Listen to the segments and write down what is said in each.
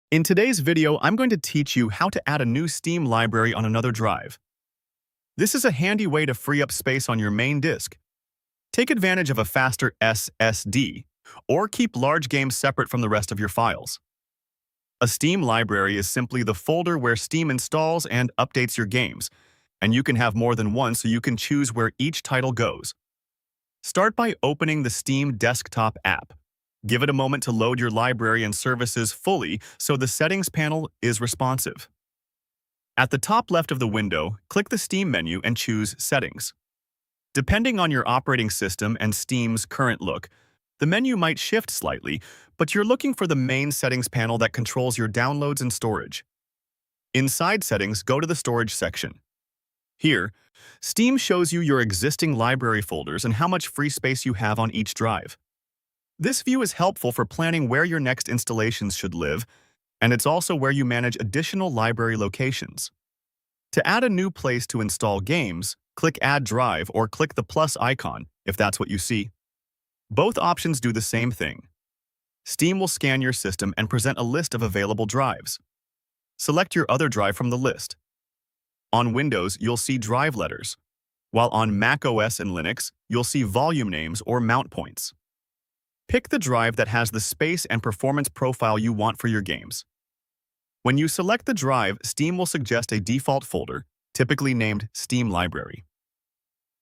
In today's video, I'm going to teach you how to add a new Steam library on another drive. This is a handy way to free up space on your main disk. Take advantage of a faster SSD, or keep large games separate from the rest of your files. A Steam library is simply the folder where Steam installs and updates your games, and you can have more than one so you can choose where each title goes. Start by opening the Steam desktop app. Give it a moment to load your library and services fully so the settings panel is responsive. At the top left of the window, click the Steam menu and choose Settings. Depending on your operating system and Steam's current look, the menu might shift slightly, but you're looking for the main settings panel that controls your downloads and storage. Inside Settings, go to the Storage section. Here, Steam shows you your existing library folders and how much free space you have on each drive. This view is helpful for planning where your next installations should live, and it's also where you manage additional library locations. To add a new place to install games, click Add Drive or click the plus icon if that's what you see. Both options do the same thing. Steam will scan your system and present a list of available drives. Select your other drive from the list. On Windows, you'll see drive letters, while on Mac OS and Linux, you'll see volume names or mount points. Pick the drive that has the space and performance profile you want for your games. When you select the drive, Steam will suggest a default folder, typically named Steam Library.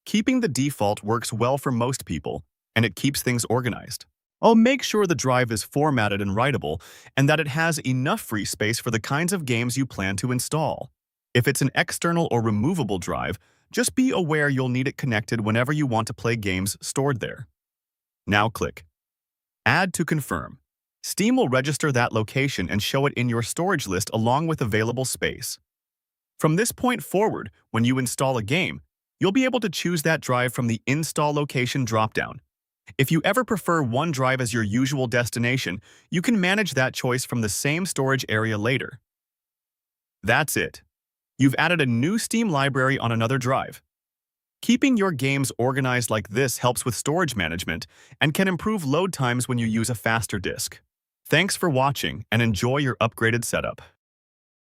Keeping the default works well for most people, and it keeps things organized. Make sure the drive is formatted and writable, and that it has enough free space for the kinds of games you plan to install. If it's an external or removable drive, just be aware you'll need it connected whenever you want to play games stored there. Now click Add to confirm. Steam will register that location and show it in your storage list along with available space. From this point forward, when you install a game, you'll be able to choose that drive from the Install Location dropdown. If you ever prefer one drive as your usual destination, you can manage that choice from the same storage area later. That's it. You've added a new Steam library on another drive. Keeping your games organized like this helps with storage management and can improve load times when you use a faster disk. Thanks for watching and enjoy your upgraded setup.